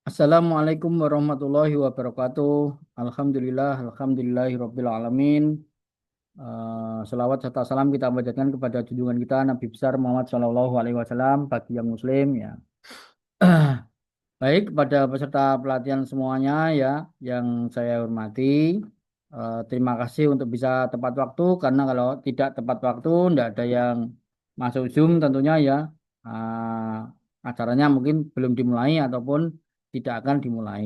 Assalamualaikum warahmatullahi wabarakatuh. Alhamdulillahirabbil alamin. Selawat serta salam kita panjatkan kepada junjungan kita Nabi besar Muhammad Shallallahu Alaihi Wasallam bagi yang Muslim ya. Baik pada peserta pelatihan semuanya ya yang saya hormati. Terima kasih untuk bisa tepat waktu karena kalau tidak tepat waktu tidak ada yang masuk Zoom tentunya ya. Acaranya mungkin belum dimulai ataupun tidak akan dimulai.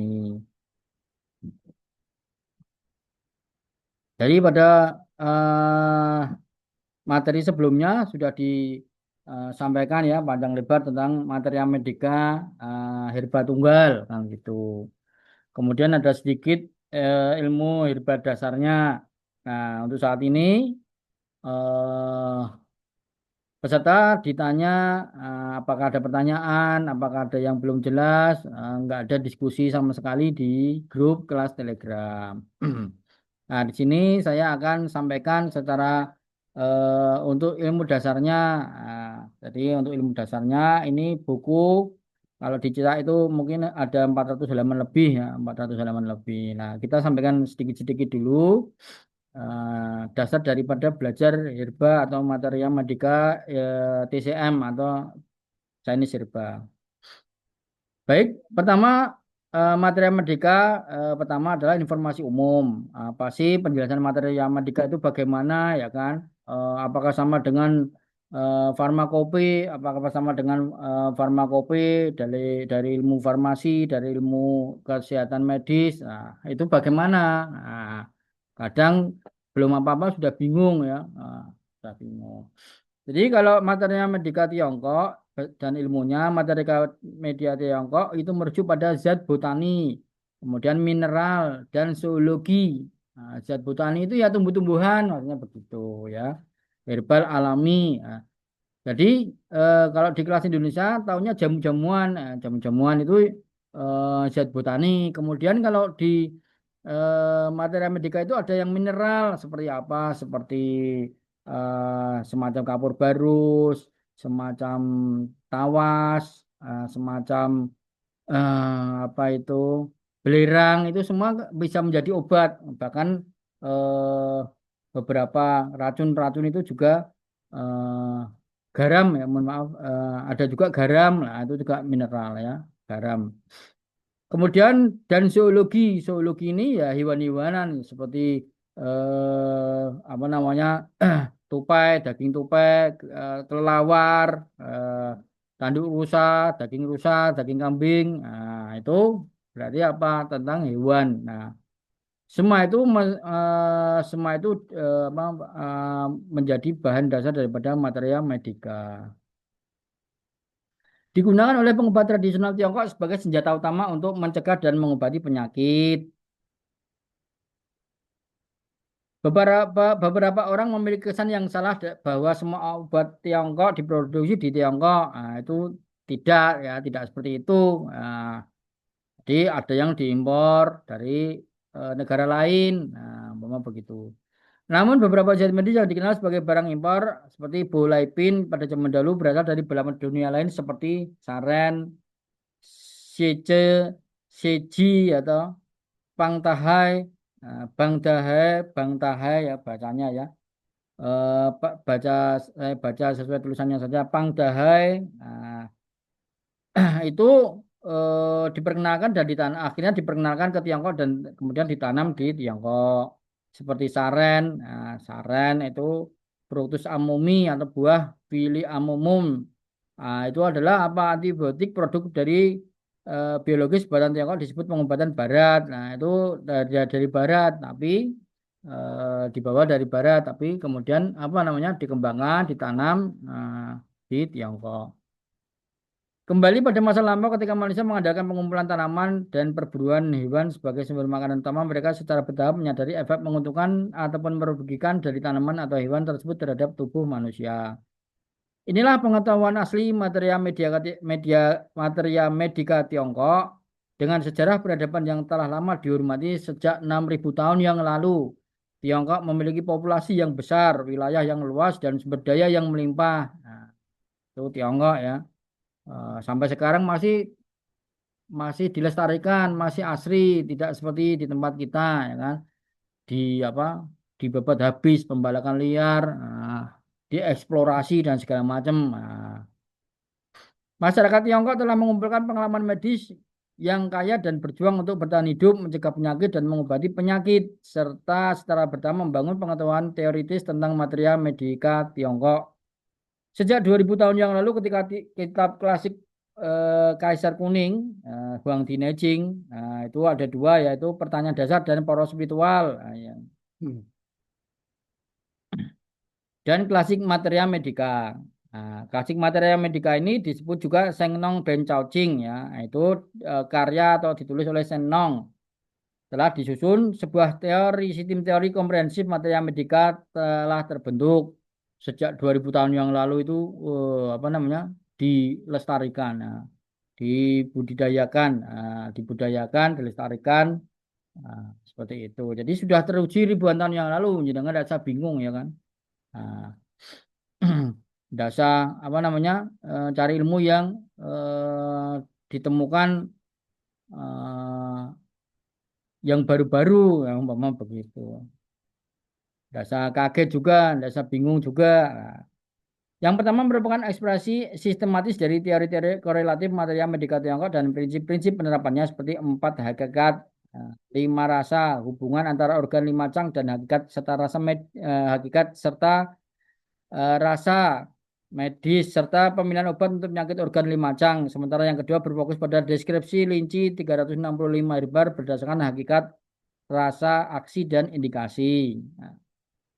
Jadi pada eh, materi sebelumnya sudah disampaikan ya panjang lebar tentang materi medika herba tunggal kan gitu. Kemudian ada sedikit ilmu herba dasarnya. Nah, untuk saat ini eh, peserta ditanya apakah ada pertanyaan, apakah ada yang belum jelas, nggak ada diskusi sama sekali di grup kelas Telegram. Nah, di sini saya akan sampaikan secara untuk ilmu dasarnya. Nah, jadi untuk ilmu dasarnya ini buku kalau dicetak itu mungkin ada 400 halaman lebih ya, 400 halaman lebih. Nah, kita sampaikan sedikit-sedikit dulu dasar daripada belajar herba atau materia medika TCM atau Chinese herba. Baik, pertama materi Merdeka pertama adalah informasi umum. Apa sih penjelasan materi yang Merdeka itu bagaimana ya kan? Apakah sama dengan farmakope? Apakah sama dengan farmakope dari ilmu farmasi, dari ilmu kesehatan medis? Nah, itu bagaimana? Nah, kadang belum apa-apa sudah bingung ya. Sudah bingung. Jadi kalau materinya Medika Tiongkok dan ilmunya Matematika Media Tiongkok itu merujuk pada zat botani, kemudian mineral dan zoologi. Nah, zat botani itu ya tumbuh-tumbuhan, maksudnya begitu ya. Herbal alami. Nah, jadi kalau di kelas Indonesia tahunya jamu-jamuan, jamu-jamuan itu zat botani. Kemudian kalau di materi Medika itu ada yang mineral seperti apa? Seperti semacam kapur barus, semacam tawas, semacam apa itu belerang itu semua bisa menjadi obat. Bahkan eh, beberapa racun-racun itu juga eh, garam ya, mohon maaf, ada juga garam, nah itu juga mineral ya, garam. Kemudian dan zoologi ini ya hewan-hewanan seperti apa namanya tupai, daging tupai, kelelawar, tanduk rusa, daging kambing. Nah, itu berarti apa tentang hewan. Nah, semua itu apa, menjadi bahan dasar daripada material medika. Digunakan oleh pengobat tradisional Tiongkok sebagai senjata utama untuk mencegah dan mengobati penyakit. Beberapa orang memiliki kesan yang salah bahwa semua obat Tiongkok diproduksi di Tiongkok. Nah, itu tidak ya, tidak seperti itu. Nah, jadi ada yang diimpor dari negara lain. Nah, umpama begitu. Namun beberapa zat medis yang dikenal sebagai barang impor seperti Bolaipin pada zaman dahulu berasal dari belahan dunia lain seperti Saren, Shece, Seji atau Pang Tahai, Bang Dahai, Bang Tahai ya bacanya ya. Baca saya baca sesuai tulisannya saja Pang Dahai. Nah, itu diperkenalkan dan akhirnya diperkenalkan ke Tiongkok dan kemudian ditanam di Tiongkok seperti saren. Nah, saren itu Fructus amumi atau buah Pili amomum. Nah, itu adalah apa antibiotik produk dari biologis buatan Tiongkok disebut pengobatan Barat. Nah, itu dari Barat, tapi dibawa dari Barat, tapi kemudian apa namanya dikembangkan, ditanam di Tiongkok. Kembali pada masa lampau ketika manusia mengandalkan pengumpulan tanaman dan perburuan hewan sebagai sumber makanan utama, mereka secara bertahap menyadari efek menguntungkan ataupun merugikan dari tanaman atau hewan tersebut terhadap tubuh manusia. Inilah pengetahuan asli materia medika Tiongkok dengan sejarah peradaban yang telah lama dihormati sejak 6.000 tahun yang lalu. Tiongkok memiliki populasi yang besar, wilayah yang luas, dan sumber daya yang melimpah. Nah, itu Tiongkok ya. Sampai sekarang masih masih dilestarikan, masih asri, tidak seperti di tempat kita, ya kan? Di apa? Dibabat habis, pembalakan liar, dieksplorasi dan segala macam. Nah, masyarakat Tiongkok telah mengumpulkan pengalaman medis yang kaya dan berjuang untuk bertahan hidup, mencegah penyakit dan mengobati penyakit, serta secara bersama membangun pengetahuan teoritis tentang material medika Tiongkok. Sejak 2000 tahun yang lalu ketika kitab klasik Kaisar Kuning, Huang Di Neijing, itu ada dua yaitu pertanyaan dasar dan poros spiritual. Dan klasik materia medika. Klasik materia medika ini disebut juga Seng Nong Ben Chao Ching ya, itu karya atau ditulis oleh Seng Nong. Telah disusun sebuah teori sistem teori komprehensif materia medika telah terbentuk sejak 2000 tahun yang lalu itu apa namanya dilestarikan, dibudidayakan, dilestarikan seperti itu. Jadi sudah teruji ribuan tahun yang lalu, jangan ada bingung ya kan. Nah, dasar apa namanya cari ilmu yang ditemukan yang baru-baru yang umpama begitu. Dasar kaget juga, dasar bingung juga. Nah, yang pertama merupakan ekspresi sistematis dari teori-teori korelatif material medika Tiongkok dan prinsip-prinsip penerapannya seperti empat hakikat, lima rasa, hubungan antara organ lima cang dan hakikat serta hakikat serta rasa medis serta pemilihan obat untuk penyakit organ limacang. Sementara yang kedua berfokus pada deskripsi linci 365 herbar berdasarkan hakikat, rasa, aksi, dan indikasi. Nah,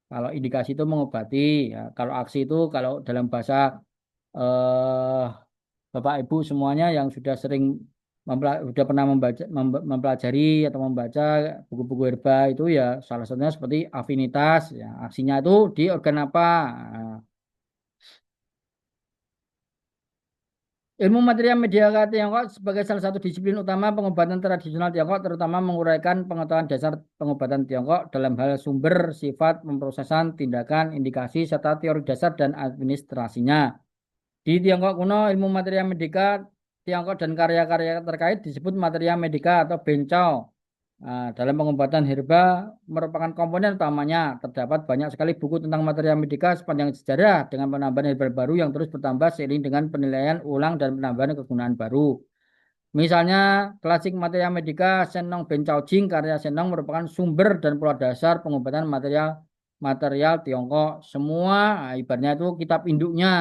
kalau indikasi itu mengobati, ya. Kalau aksi itu kalau dalam bahasa eh, Bapak Ibu semuanya yang sudah sering sudah pernah mempelajari atau membaca buku-buku herba itu ya salah satunya seperti afinitas, ya. Aksinya itu di organ apa? Nah, ilmu material media Tiongkok sebagai salah satu disiplin utama pengobatan tradisional Tiongkok, terutama menguraikan pengetahuan dasar pengobatan Tiongkok dalam hal sumber, sifat, pemrosesan, tindakan, indikasi, serta teori dasar dan administrasinya. Di Tiongkok kuno, ilmu material medika Tiongkok dan karya-karya terkait disebut material medika atau bencao. Dalam pengobatan herba merupakan komponen utamanya. Terdapat banyak sekali buku tentang material medika sepanjang sejarah dengan penambahan herbal baru yang terus bertambah seiring dengan penilaian ulang dan penambahan kegunaan baru. Misalnya, klasik material medika Shenong Bencao Jing karya Shenong merupakan sumber dan pola dasar pengobatan material material Tiongkok. Semua ibaratnya itu kitab induknya,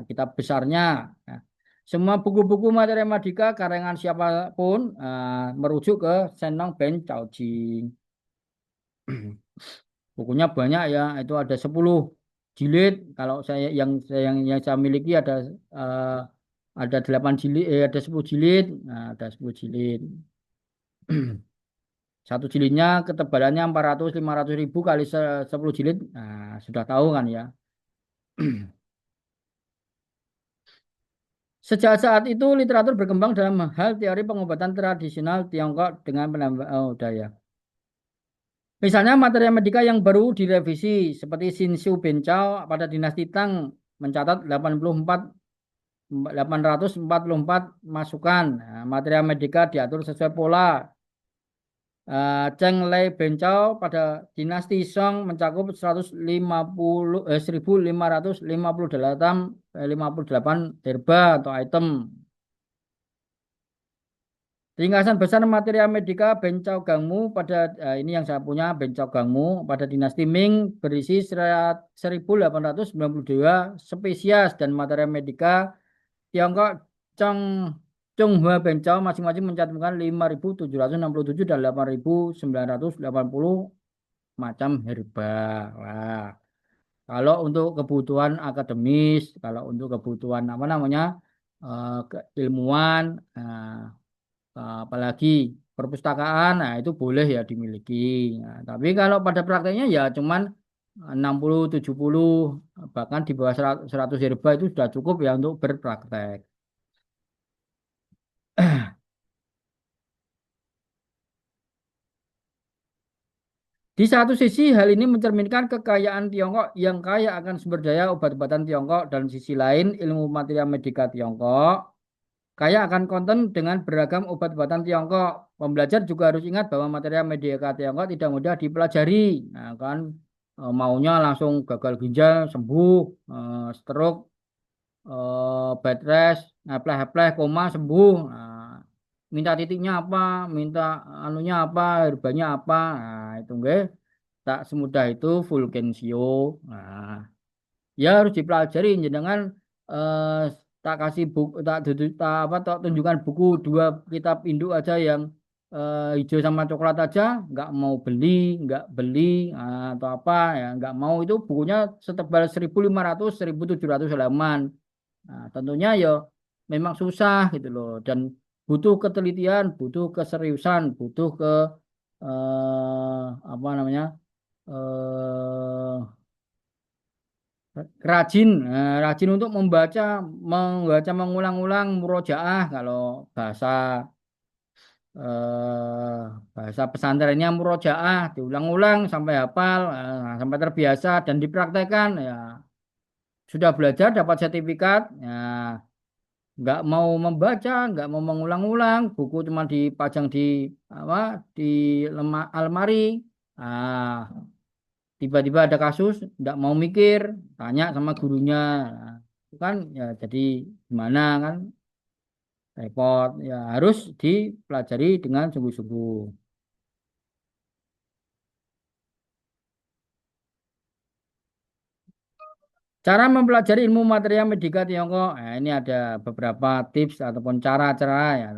kitab besarnya. Nah, semua buku-buku materi medika karangan siapapun merujuk ke Shenong Bencao Jing. Bukunya banyak ya, itu ada 10 jilid. Kalau yang saya miliki eh, ada 8 jilid, ada 10 jilid, nah, ada 10 jilid. Satu jilidnya ketebalannya 400-500 ribu kali 10 jilid. Nah, sudah tahu kan ya. Sejak saat itu literatur berkembang dalam hal teori pengobatan tradisional Tiongkok dengan penambah udah ya. Misalnya materi medika yang baru direvisi seperti Shinshu Bencao pada dinasti Tang mencatat 844 masukan. Nah, material medika diatur sesuai pola. Cheng Lei Bencao pada dinasti Song mencakup 1558 herba atau item. Ringkasan besar material medika Bencao Gangmu pada ini yang saya punya Bencao Gangmu pada dinasti Ming berisi 1892 spesies dan material medika Tiongkok Chong Chonghua Bencao masing-masing mencantumkan 5.767 dan 8.980 macam herba. Wah, kalau untuk kebutuhan akademis, kalau untuk kebutuhan apa namanya keilmuan, apalagi perpustakaan, nah itu boleh ya dimiliki. Nah, tapi kalau pada prakteknya ya cuman 60, 70, bahkan di bawah 100 herba itu sudah cukup ya untuk berpraktek. Di satu sisi, hal ini mencerminkan kekayaan Tiongkok yang kaya akan sumber daya obat-obatan Tiongkok, dan sisi lain ilmu material medika Tiongkok Kaya akan konten dengan beragam obat-obatan Tiongkok. Pembelajar juga harus ingat bahwa materi medika Tiongkok tidak mudah dipelajari. Nah, kan maunya langsung gagal ginjal sembuh, stroke, bed rest, apleh-apleh, koma sembuh. Nah, minta titiknya apa, minta anunya apa, herbanya apa. Nah, itu enggak tak semudah itu Fulgensio. Nah, ya harus dipelajari jangan eh, tak kasih buku tak, tak apa tak tunjukkan buku dua kitab induk aja yang hijau sama coklat aja nggak beli atau apa ya nggak mau itu bukunya setebal 1.500 1.700 halaman. Nah, tentunya ya memang susah gitu loh dan butuh ketelitian butuh keseriusan butuh ke apa namanya eh rajin, rajin untuk membaca mengulang-ulang murojaah kalau bahasa bahasa pesantrennya murojaah diulang-ulang sampai hafal, sampai terbiasa dan dipraktekkan ya sudah belajar dapat sertifikat ya nggak mau membaca nggak mau mengulang-ulang buku cuma dipajang di apa di almari. Ah, tiba-tiba ada kasus, nggak mau mikir, tanya sama gurunya. Nah, itu kan ya jadi gimana kan repot. Ya harus dipelajari dengan sungguh-sungguh. Cara mempelajari ilmu material medika Tiongkok. Nah, ini ada beberapa tips ataupun cara-cara ya.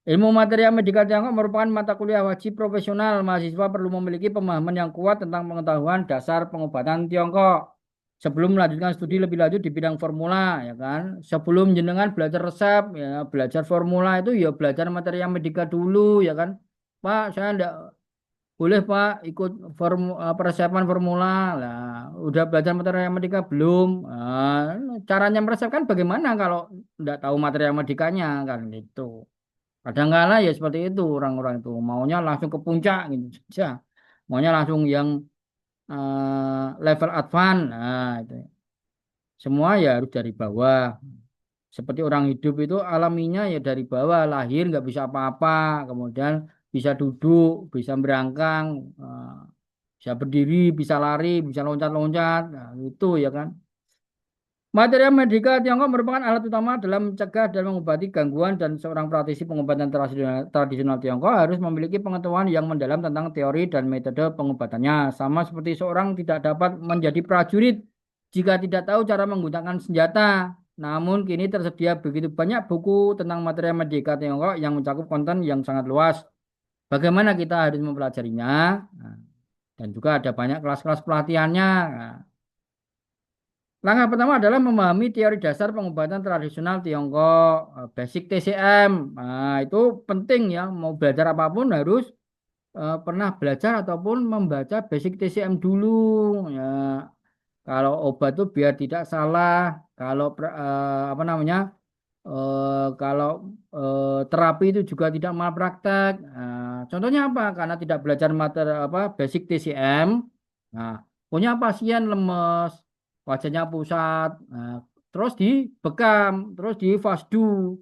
Ilmu material medika Tiongkok merupakan mata kuliah wajib profesional. Mahasiswa perlu memiliki pemahaman yang kuat tentang pengetahuan dasar pengobatan Tiongkok. Sebelum melanjutkan studi lebih lanjut di bidang formula, ya kan. Sebelum jenengan belajar resep, ya belajar formula itu ya belajar material medika dulu, ya kan. Pak, saya enggak boleh Pak ikut persiapan formula. Lah, udah belajar material medika belum? Caranya meresepkan bagaimana kalau enggak tahu material medikanya kan gitu. Kadang-kala ya seperti itu orang-orang itu maunya langsung ke puncak gitu saja. Maunya langsung yang level advance. Nah, itu. Semua ya harus dari bawah. Seperti orang hidup itu alaminya ya dari bawah, lahir nggak bisa apa-apa, kemudian bisa duduk, bisa berangkang, eh, bisa berdiri, bisa lari, bisa loncat-loncat. Nah, itu ya kan. Material medika Tiongkok merupakan alat utama dalam mencegah dan mengobati gangguan dan seorang praktisi pengobatan tradisional Tiongkok harus memiliki pengetahuan yang mendalam tentang teori dan metode pengobatannya. Sama seperti seorang tidak dapat menjadi prajurit jika tidak tahu cara menggunakan senjata. Namun kini tersedia begitu banyak buku tentang material medika Tiongkok yang mencakup konten yang sangat luas. Bagaimana kita harus mempelajarinya? Nah, dan juga ada banyak kelas-kelas pelatihannya. Nah, langkah pertama adalah memahami teori dasar pengobatan tradisional Tiongkok, basic TCM. Nah, itu penting ya, mau belajar apapun harus pernah belajar ataupun membaca basic TCM dulu. Ya, kalau obat itu biar tidak salah, kalau apa namanya, kalau terapi itu juga tidak malpraktek. Nah, contohnya apa? Karena tidak belajar materi apa basic TCM. Nah, punya pasien lemes, wajahnya pusat, nah, terus dibekam, terus di FASDU.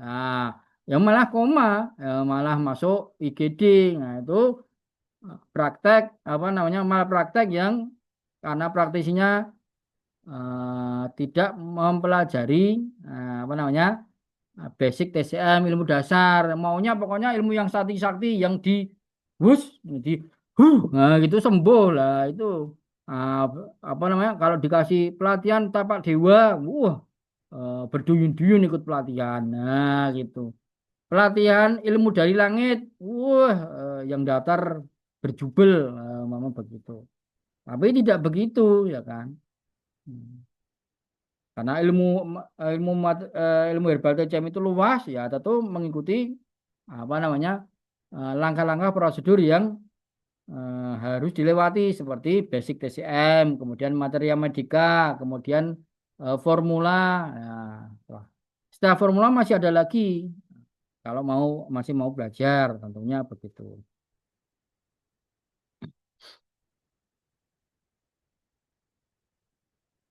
Nah, yang malah koma, malah masuk IGD. Nah, itu praktek apa namanya malpraktek yang karena praktisinya tidak mempelajari apa namanya basic TCM ilmu dasar maunya pokoknya ilmu yang sakti-sakti yang di hus di nah gitu sembuh lah itu. Ah, apa namanya kalau dikasih pelatihan tapak dewa wah berduyun-duyun ikut pelatihan nah gitu pelatihan ilmu dari langit wah yang datar berjubel mama begitu tapi tidak begitu ya kan. Hmm. Karena ilmu herbal TCM itu luas ya, tentu mengikuti apa namanya langkah-langkah prosedur yang harus dilewati seperti basic TCM, kemudian material medika, kemudian formula. Nah, wah. Setelah formula masih ada lagi kalau masih mau belajar tentunya begitu.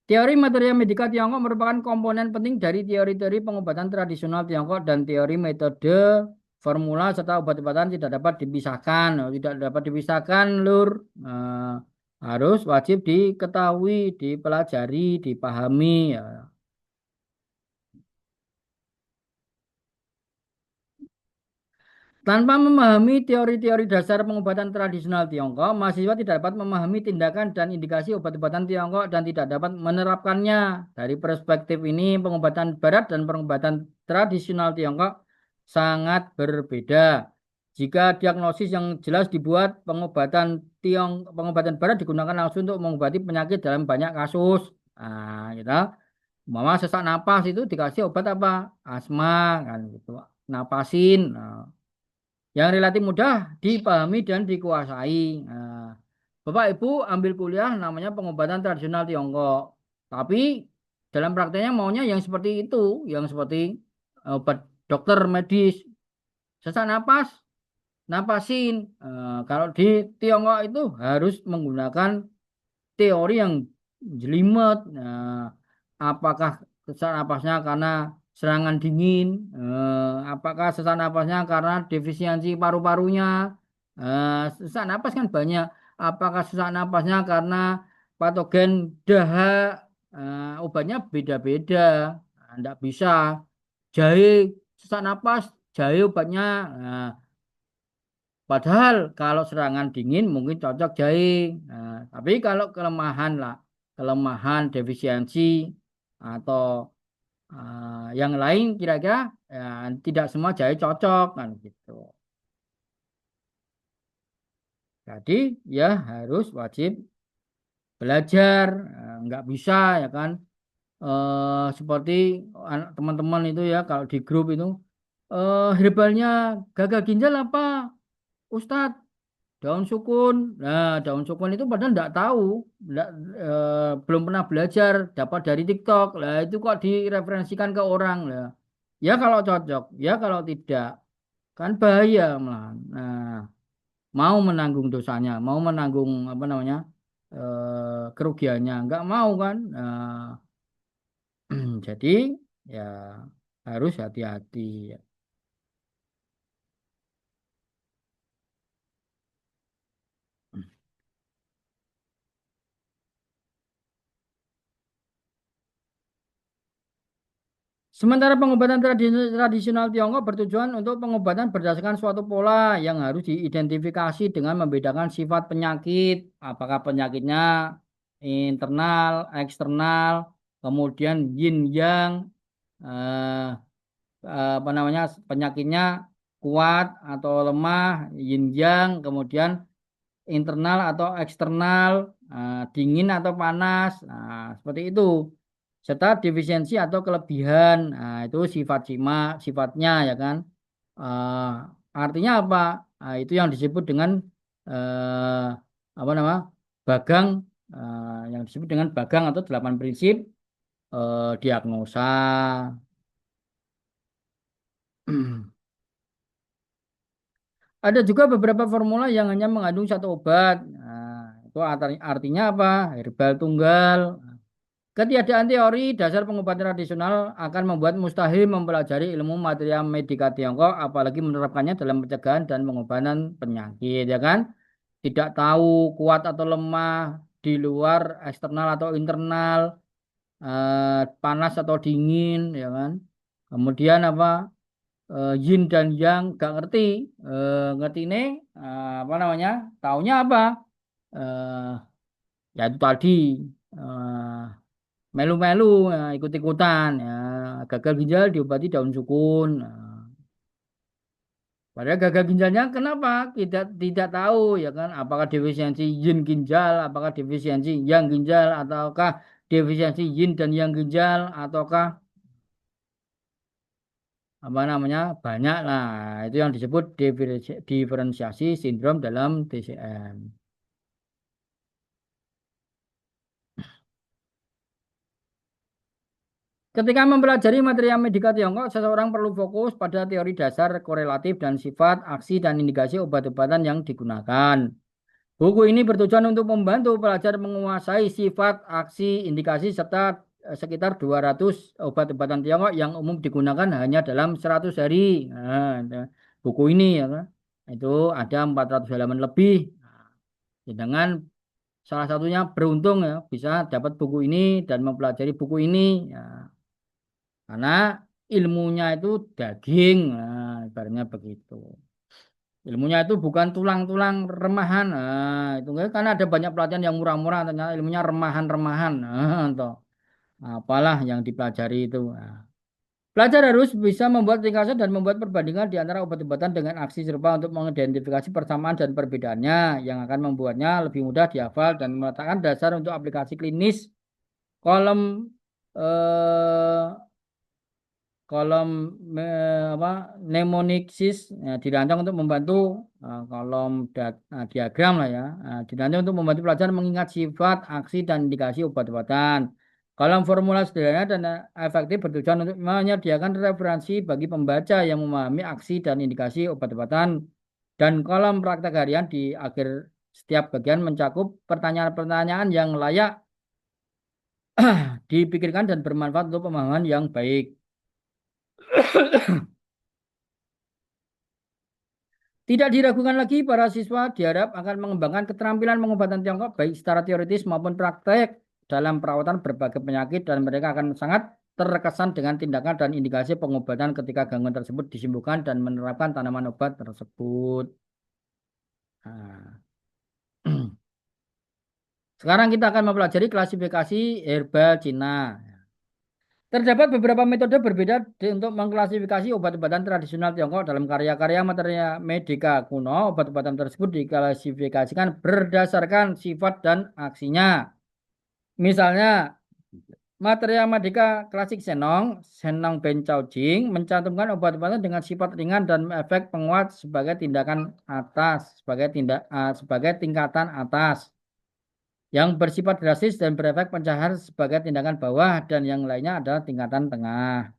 Teori materia medika Tiongkok merupakan komponen penting dari teori-teori pengobatan tradisional Tiongkok dan teori metode formula serta obat-obatan tidak dapat dipisahkan. Tidak dapat dipisahkan, Lur. Eh, harus wajib diketahui, dipelajari, dipahami. Ya. Tanpa memahami teori-teori dasar pengobatan tradisional Tiongkok, mahasiswa tidak dapat memahami tindakan dan indikasi obat-obatan Tiongkok dan tidak dapat menerapkannya. Dari perspektif ini, pengobatan barat dan pengobatan tradisional Tiongkok sangat berbeda. Jika diagnosis yang jelas dibuat, pengobatan barat digunakan langsung untuk mengobati penyakit dalam banyak kasus. Nah, gitu. Mama sesak napas itu dikasih obat apa? Asma kan gitu. Napasin. Nah, yang relatif mudah dipahami dan dikuasai. Nah, Bapak Ibu ambil kuliah namanya pengobatan tradisional Tiongkok. Tapi dalam prakteknya maunya yang seperti itu, yang seperti obat dokter medis, sesak napas, napasin. Kalau di Tiongkok itu harus menggunakan teori yang jelimet. Nah, apakah sesak napasnya karena serangan dingin? Apakah sesak napasnya karena defisiensi paru-parunya? Sesak napas kan banyak. Apakah sesak napasnya karena patogen dahak? Obatnya beda-beda. Tidak bisa. Jahe sesak napas, jahe obatnya. Nah, padahal kalau serangan dingin mungkin cocok jahe. Nah, tapi kalau kelemahan lah, kelemahan defisiensi atau yang lain kira-kira ya, tidak semua jahe cocok kan gitu. Jadi ya harus wajib belajar, nggak bisa ya kan. Seperti teman-teman itu ya kalau di grup itu herbalnya gagal ginjal apa, Ustadz? Daun sukun. Nah, daun sukun itu padahal enggak tahu, enggak, belum pernah belajar, dapat dari TikTok. Lah, itu kok direferensikan ke orang lah. Ya kalau cocok, ya kalau tidak, kan bahaya malah. Nah, mau menanggung dosanya, mau menanggung apa namanya kerugiannya, enggak mau kan. Nah, jadi ya harus hati-hati. Sementara pengobatan tradisional Tiongkok bertujuan untuk pengobatan berdasarkan suatu pola yang harus diidentifikasi dengan membedakan sifat penyakit, apakah penyakitnya internal, eksternal, kemudian yin yang, eh, apa namanya penyakitnya kuat atau lemah, yin yang, kemudian internal atau eksternal, dingin atau panas, nah, seperti itu. Serta defisiensi atau kelebihan, nah, itu sifat sifatnya ya kan. Eh, artinya apa? Nah, itu yang disebut dengan eh, apa nama? Bagang, yang disebut dengan bagang atau 8 prinsip diagnosa. Ada juga beberapa formula yang hanya mengandung satu obat. Nah, itu artinya apa? Herbal tunggal. Ketiadaan teori dasar pengobatan tradisional akan membuat mustahil mempelajari ilmu materia medika Tiongkok, apalagi menerapkannya dalam pencegahan dan pengobatan penyakit, ya kan? Tidak tahu kuat atau lemah di luar, eksternal atau internal, panas atau dingin, ya kan? Kemudian apa? Yin dan yang gak ngerti, ngerti ini apa namanya? Taunya apa? Eh, ya itu tadi. eh, Melu-melu, ya, ikut-ikutan, ya. Gagal ginjal diobati daun sukun. Nah, padahal gagal ginjalnya kenapa? Tidak tahu ya kan? Apakah defisiensi yin ginjal, apakah defisiensi yang ginjal, ataukah defisiensi yin dan yang ginjal, ataukah apa namanya banyak lah. Itu yang disebut diferensiasi sindrom dalam TCM. Ketika mempelajari materi medika Tiongkok, seseorang perlu fokus pada teori dasar korelatif dan sifat, aksi, dan indikasi obat-obatan yang digunakan. Buku ini bertujuan untuk membantu pelajar menguasai sifat, aksi, indikasi, serta sekitar 200 obat-obatan Tiongkok yang umum digunakan hanya dalam 100 hari. Nah, buku ini ya, kan, itu ada 400 halaman lebih. Sedangkan salah satunya beruntung ya bisa dapat buku ini dan mempelajari buku ini. Ya, karena ilmunya itu daging, nah, ibaratnya begitu. Ilmunya itu bukan tulang-tulang remahan. Nah, itu kan karena ada banyak pelatihan yang murah-murah, ternyata ilmunya remahan-remahan. Nah, toh. Apalah yang dipelajari itu. Nah, pelajar harus bisa membuat ringkasan dan membuat perbandingan di antara obat-obatan dengan aksi serupa untuk mengidentifikasi persamaan dan perbedaannya yang akan membuatnya lebih mudah dihafal dan meletakkan dasar untuk aplikasi klinis. Kolom eh, kolom apa mnemonics ya, dirancang untuk membantu kolom diagram lah ya, dirancang untuk membantu pelajar mengingat sifat, aksi dan indikasi obat-obatan. Kolom formula sederhana dan efektif bertujuan untuk menyediakan referensi bagi pembaca yang memahami aksi dan indikasi obat-obatan. Dan kolom praktek harian di akhir setiap bagian mencakup pertanyaan-pertanyaan yang layak dipikirkan dan bermanfaat untuk pemahaman yang baik. Tidak diragukan lagi, para siswa diharap akan mengembangkan keterampilan pengobatan Tiongkok baik secara teoritis maupun praktek dalam perawatan berbagai penyakit dan mereka akan sangat terkesan dengan tindakan dan indikasi pengobatan ketika gangguan tersebut disembuhkan dan menerapkan tanaman obat tersebut. Nah, sekarang kita akan mempelajari klasifikasi herbal Cina. Terdapat beberapa metode berbeda untuk mengklasifikasi obat-obatan tradisional Tiongkok dalam karya-karya materi medika kuno. Obat-obatan tersebut diklasifikasikan berdasarkan sifat dan aksinya. Misalnya, materia medika klasik Senong, Senong Bencao Jing, mencantumkan obat-obatan dengan sifat ringan dan efek penguat sebagai tindakan atas, sebagai tingkatan atas yang bersifat drastis dan berefek pencahar sebagai tindakan bawah dan yang lainnya adalah tingkatan tengah.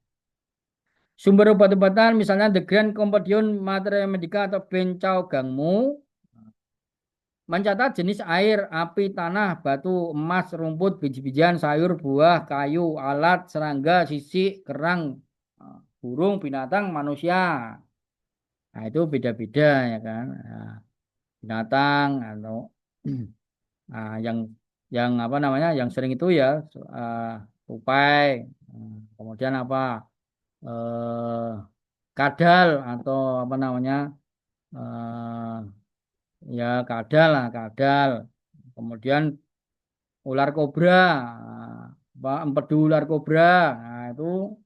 Sumber obat-obatan misalnya The Grand Compendium Materia Medica atau Bencao Gangmu mencatat jenis air, api, tanah, batu, emas, rumput, biji-bijian, sayur, buah, kayu, alat, serangga, sisik, kerang, burung, binatang, manusia. Nah, itu beda-beda ya kan. Nah, binatang atau yang apa namanya? Yang sering itu ya uh, tupai. Kemudian apa? eh kadal atau apa namanya ya kadal lah kadal, kemudian ular kobra, apa empedu ular kobra. Nah, itu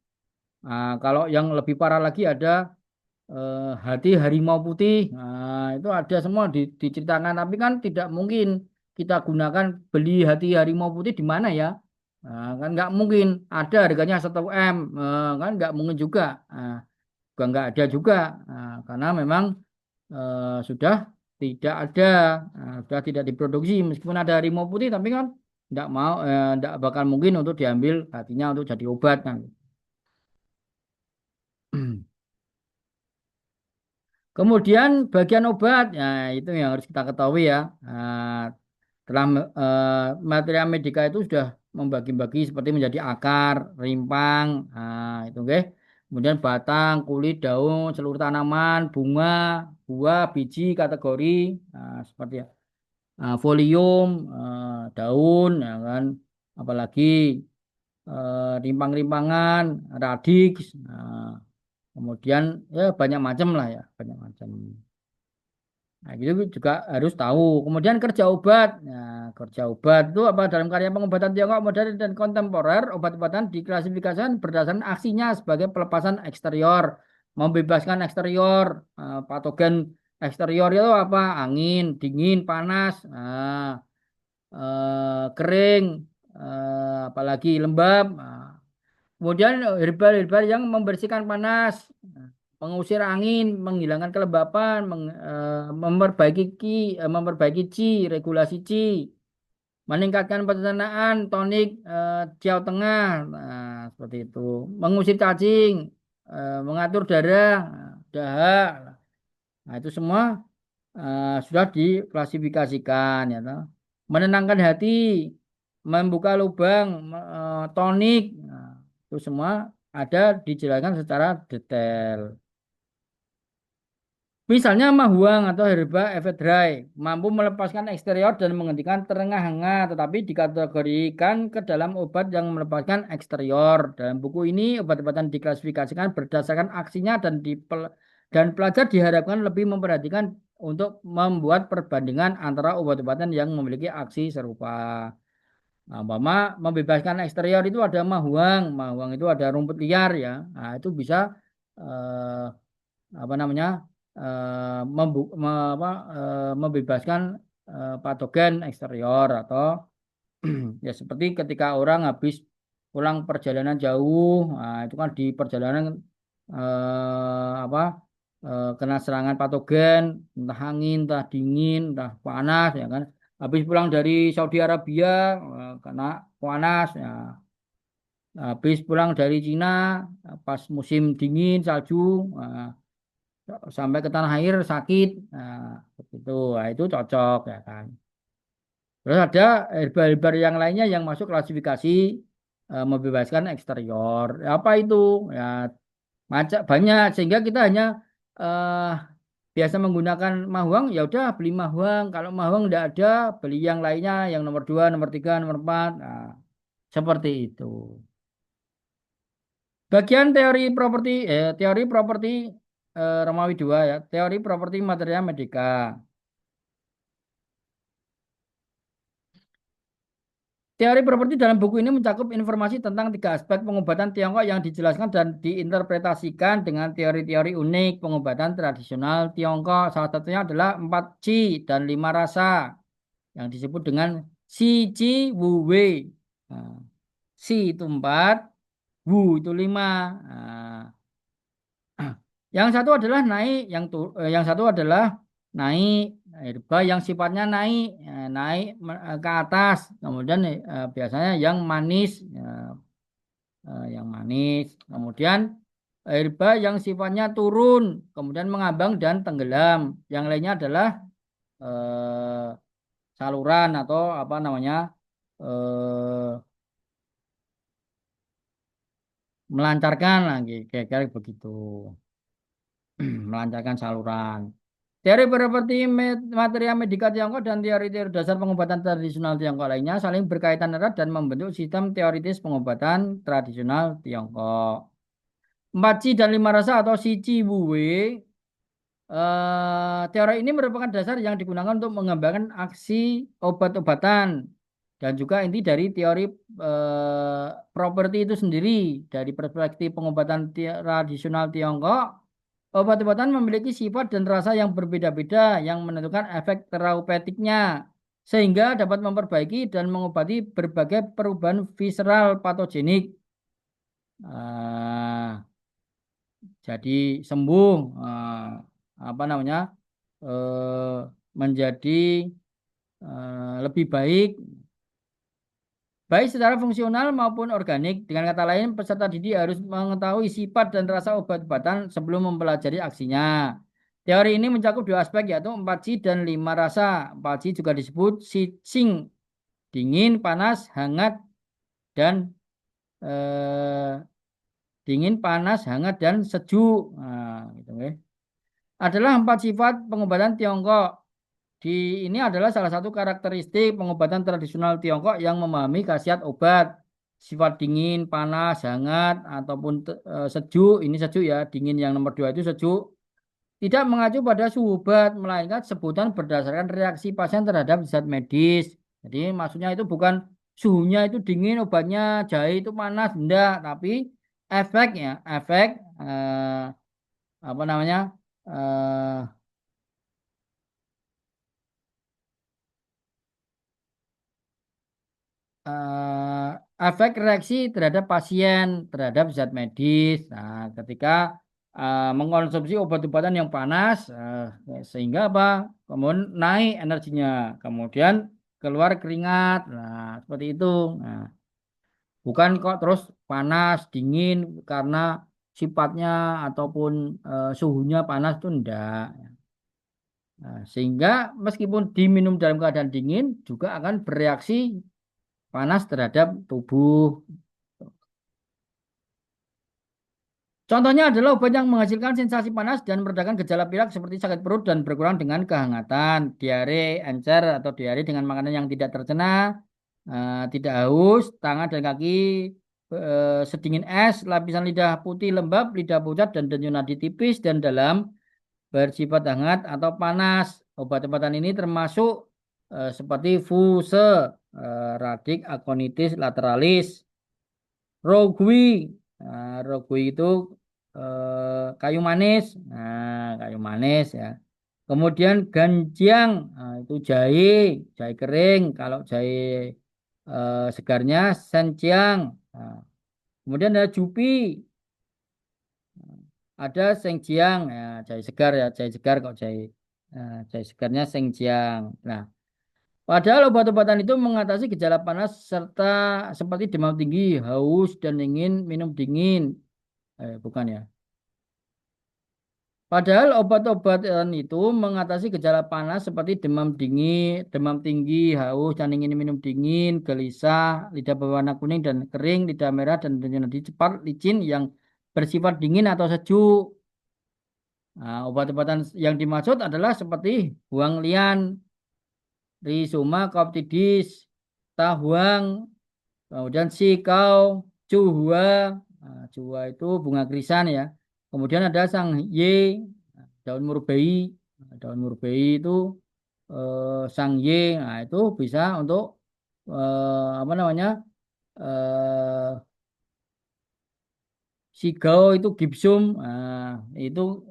kalau yang lebih parah lagi ada hati harimau putih. Nah, itu ada semua diceritakan tapi kan tidak mungkin kita gunakan beli hati harimau putih di mana ya. Nah, kan nggak mungkin ada harganya 1 M. Kan nggak mungkin juga. Juga nggak ada juga. Karena memang sudah tidak ada, sudah tidak diproduksi meskipun ada harimau putih tapi kan tidak bakal mungkin untuk diambil hatinya untuk jadi obat kan. Kemudian bagian obat, ya itu yang harus kita ketahui ya. Telah material medika itu sudah membagi-bagi seperti menjadi akar, rimpang, itu oke. Kemudian batang, kulit, daun, seluruh tanaman, bunga, buah, biji, kategori, seperti ya. Folium, daun, ya kan, apalagi rimpang-rimpangan, radix, kemudian ya banyak macam lah ya, banyak macam. Nah, gitu juga harus tahu. Kemudian kerja obat. Nah, kerja obat itu apa dalam karya pengobatan Tiongkok modern dan kontemporer, obat-obatan diklasifikasikan berdasarkan aksinya sebagai pelepasan eksterior, membebaskan eksterior, patogen eksterior itu apa? Angin, dingin, panas, kering, apalagi lembab. Kemudian herbal-herbal yang membersihkan panas, mengusir angin, menghilangkan kelembapan, memperbaiki qi, regulasi qi, meningkatkan pencernaan, tonik, jiao tengah, nah, seperti itu. Mengusir cacing, mengatur darah, dahak. Nah, itu semua sudah diklasifikasikan ya toh. Menenangkan hati, membuka lubang, tonik, nah, itu semua ada dijelaskan secara detail. Misalnya mahuang atau herba ephedrae mampu melepaskan eksterior dan menghentikan terengah hangat, tetapi dikategorikan ke dalam obat yang melepaskan eksterior. Dalam buku ini, obat-obatan diklasifikasikan berdasarkan aksinya dan pelajar diharapkan lebih memperhatikan untuk membuat perbandingan antara obat-obatan yang memiliki aksi serupa. Nah, umpama membebaskan eksterior itu ada mahuang, mahuang itu ada rumput liar ya. Nah, itu bisa eh, apa namanya membebaskan patogen eksterior atau ya seperti ketika orang habis pulang perjalanan jauh, nah, itu kan di perjalanan kena serangan patogen, entah angin, entah dingin, entah panas, ya kan. Habis pulang dari Saudi Arabia, kena panas, ya. Habis pulang dari Cina, pas musim dingin, salju, sampai ke tanah air sakit, nah, begitu, nah, itu cocok ya kan. Terus ada herbal-herbal yang lainnya yang masuk klasifikasi membebaskan eksterior. Ya, apa itu? Ya macam banyak sehingga kita hanya eh, biasa menggunakan mahuang, ya udah beli mahuang. Kalau mahuang tidak ada, beli yang lainnya, yang nomor dua, nomor tiga, nomor empat. Nah, seperti itu. Bagian teori properti Romawi 2 ya, teori properti materia medika. Teori properti dalam buku ini mencakup informasi tentang tiga aspek pengobatan Tiongkok yang dijelaskan dan diinterpretasikan dengan teori-teori unik pengobatan tradisional Tiongkok. Salah satunya adalah 4 Qi dan 5 rasa yang disebut dengan Si Qi Wu Wei. Nah, Si itu 4, Wu itu 5. Nah, yang satu adalah naik, yang satu adalah naik herba yang sifatnya naik, naik ke atas. Kemudian biasanya yang manis. Kemudian herba yang sifatnya turun, kemudian mengambang dan tenggelam. Yang lainnya adalah eh, saluran atau apa namanya melancarkan lagi, kayak begitu. Melancarkan saluran. Teori properti materia medika Tiongkok dan teori-teori dasar pengobatan tradisional Tiongkok lainnya saling berkaitan erat dan membentuk sistem teoritis pengobatan tradisional Tiongkok. 4C dan 5 rasa atau Shichi Wu Wei. Teori ini merupakan dasar yang digunakan untuk mengembangkan aksi obat-obatan dan juga inti dari teori properti itu sendiri. Dari perspektif pengobatan tradisional Tiongkok, obat-obatan memiliki sifat dan rasa yang berbeda-beda yang menentukan efek terapeutiknya sehingga dapat memperbaiki dan mengobati berbagai perubahan visceral patogenik. Ah, jadi sembuh, apa namanya, eh, menjadi lebih baik baik secara fungsional maupun organik. Dengan kata lain, peserta didik harus mengetahui sifat dan rasa obat-obatan sebelum mempelajari aksinya. Teori ini mencakup dua aspek yaitu 4C dan 5 rasa. 4C juga disebut sing, dingin, panas, hangat, dan eh, dingin, panas, hangat, dan sejuk. Nah, gitu, ya. Adalah 4 sifat pengobatan Tiongkok. Ini adalah salah satu karakteristik pengobatan tradisional Tiongkok yang memahami khasiat obat. Sifat dingin, panas, hangat, ataupun sejuk. Ini sejuk ya, dingin yang nomor dua itu sejuk. Tidak mengacu pada suhu obat, melainkan sebutan berdasarkan reaksi pasien terhadap zat medis. Jadi maksudnya itu bukan suhunya itu dingin, obatnya jahe itu panas, enggak. Tapi efeknya, efek apa namanya? eh, efek reaksi terhadap pasien terhadap zat medis. Nah, ketika mengkonsumsi obat-obatan yang panas, sehingga apa? Kemudian naik energinya, kemudian keluar keringat. Nah, seperti itu. Nah, bukan kok terus panas, dingin karena sifatnya ataupun suhunya panas itu enggak. Nah, sehingga meskipun diminum dalam keadaan dingin juga akan bereaksi panas terhadap tubuh. Contohnya adalah obat yang menghasilkan sensasi panas dan meredakan gejala pilek seperti sakit perut dan berkurang dengan kehangatan, diare, encer atau diare dengan makanan yang tidak tercena, tidak haus, tangan dan kaki sedingin es, lapisan lidah putih lembab, lidah pucat dan denyut nadi tipis dan dalam, bersifat hangat atau panas. Obat-obatan ini termasuk seperti fuse, radik aconitis lateralis, rogui. Rogui itu kayu manis. Nah, kayu manis ya. Kemudian ganjiang, itu jahe, jahe kering. Kalau jahe segarnya senjiang. Nah, kemudian ada jupi, ada sengjiang, ya, jahe segar ya, jahe segar kok jahe segarnya sengjiang. Nah, padahal obat-obatan itu mengatasi gejala panas serta seperti demam tinggi, haus dan ingin minum dingin. Bukan ya. Padahal obat-obatan itu mengatasi gejala panas seperti demam tinggi, haus dan ingin minum dingin, gelisah, lidah berwarna kuning dan kering, lidah merah dan nadi cepat, licin yang bersifat dingin atau sejuk. Nah, obat-obatan yang dimaksud adalah seperti huang lian, Rhizoma coptidis, tahuang, kemudian sikau, cuhua, cuhua itu bunga krisan ya. Kemudian ada sang ye, daun murbei. Daun murbei itu sang ye, nah itu bisa untuk apa namanya? eh Sigau itu gipsum, itu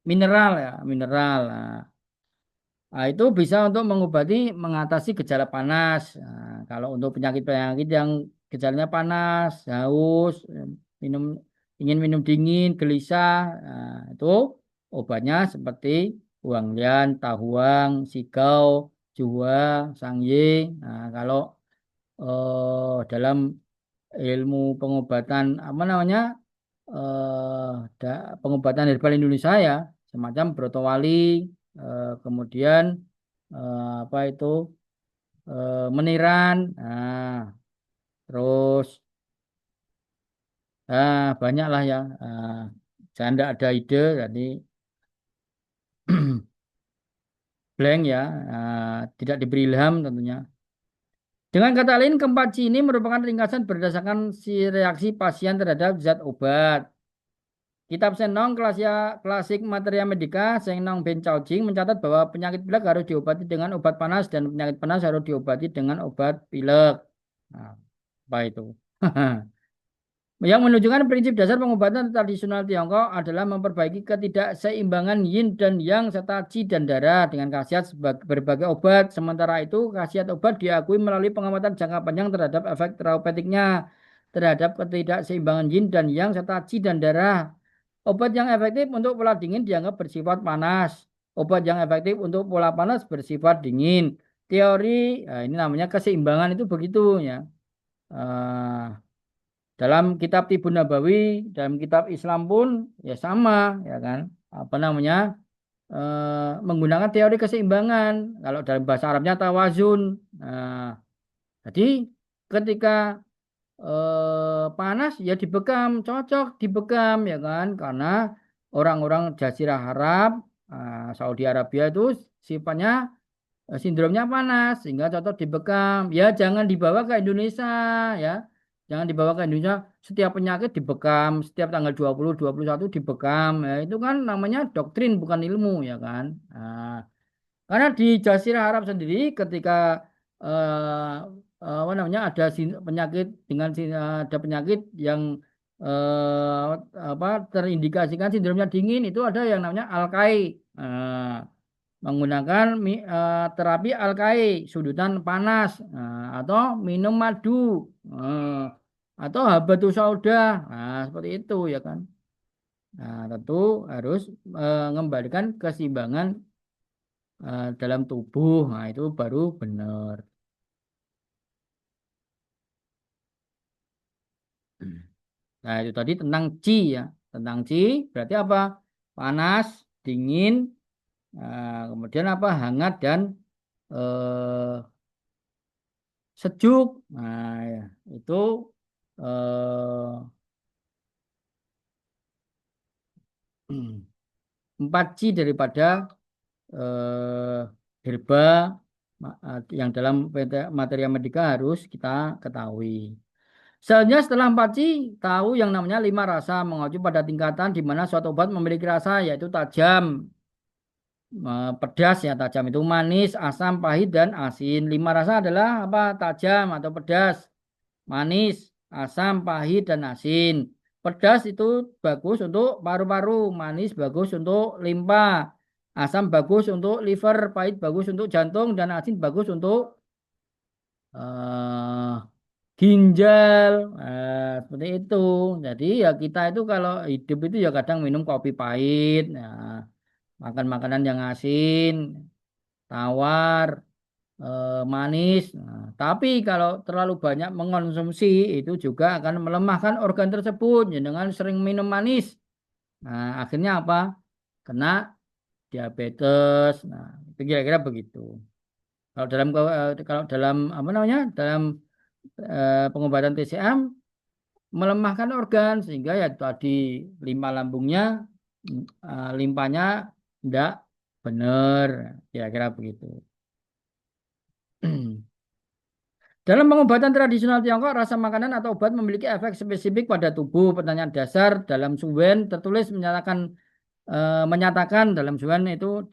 mineral ya, mineral. Itu bisa untuk mengobati, mengatasi gejala panas. Kalau untuk penyakit-penyakit yang gejalanya panas, haus, minum ingin minum dingin, gelisah, itu obatnya seperti huanglian, tahuang, sigau, jua, sangye. Kalau dalam ilmu pengobatan apa namanya, pengobatan herbal Indonesia ya, semacam brotowali, kemudian apa itu meniran, terus banyak lah ya. Saya tidak ada ide, jadi blank ya, tidak diberi ilham tentunya. Dengan kata lain, keempat C ini merupakan ringkasan berdasarkan si reaksi pasien terhadap zat obat. Kitab Senong Klasik Materia Medika Senong Ben Chaojing mencatat bahwa penyakit pilek harus diobati dengan obat panas dan penyakit panas harus diobati dengan obat pilek. Nah, apa itu? Yang menunjukkan prinsip dasar pengobatan tradisional Tiongkok adalah memperbaiki ketidakseimbangan yin dan yang serta qi dan darah dengan khasiat berbagai obat. Sementara itu, khasiat obat diakui melalui pengamatan jangka panjang terhadap efek terapeutiknya terhadap ketidakseimbangan yin dan yang serta qi dan darah. Obat yang efektif untuk pola dingin dianggap bersifat panas. Obat yang efektif untuk pola panas bersifat dingin. Teori, ini namanya keseimbangan itu begitu ya. Eh, dalam kitab Tibun Nabawi, dalam kitab Islam pun ya sama ya kan. Apa namanya? Menggunakan teori keseimbangan. Kalau dalam bahasa Arabnya tawazun. Nah, jadi ketika panas ya dibekam, cocok dibekam ya kan, karena orang-orang Jazirah Arab, Saudi Arabia itu sifatnya sindromnya panas sehingga cocok dibekam. Ya jangan dibawa ke Indonesia ya. Jangan dibawa ke Indonesia, setiap penyakit dibekam, setiap tanggal 20, 21 dibekam. Ya, itu kan namanya doktrin bukan ilmu ya kan. Karena di Jazirah Arab sendiri ketika eh, apa namanya ada penyakit dengan ada penyakit yang eh, apa terindikasikan sindromnya dingin, itu ada yang namanya alkai. Menggunakan terapi alkai, sudutan panas, atau minum madu, atau habatus sauda, seperti itu ya kan. Nah, tentu harus mengembalikan keseimbangan dalam tubuh. Nah, itu baru benar. Nah, itu tadi tentang Qi ya. Tentang Qi berarti apa? Panas, dingin, Kemudian apa? Hangat dan sejuk. Nah, ya, itu eh, 4C daripada eh, herba yang dalam materi medika harus kita ketahui. Selanjutnya setelah 4C tahu yang namanya 5 rasa mengacu pada tingkatan di mana suatu obat memiliki rasa yaitu tajam, pedas ya tajam itu manis, asam, pahit dan asin. 5 rasa adalah apa? Tajam atau pedas, manis, asam, pahit dan asin. Pedas itu bagus untuk paru-paru, manis bagus untuk limpa, asam bagus untuk liver, pahit bagus untuk jantung dan asin bagus untuk eh, ginjal. Seperti itu. Jadi ya kita itu kalau hidup itu ya kadang minum kopi pahit, makan makanan yang asin, tawar, manis. Tapi kalau terlalu banyak mengonsumsi itu juga akan melemahkan organ tersebut ya, dengan sering minum manis. Akhirnya apa? Kena diabetes. Itu kira-kira begitu. Kalau dalam apa namanya? Dalam pengobatan TCM melemahkan organ sehingga ya tadi limpa lambungnya, limpanya tidak benar, kira-kira begitu. Dalam pengobatan tradisional Tiongkok, rasa makanan atau obat memiliki efek spesifik pada tubuh. Pertanyaan dasar dalam Suwen tertulis menyatakan dalam Suwen itu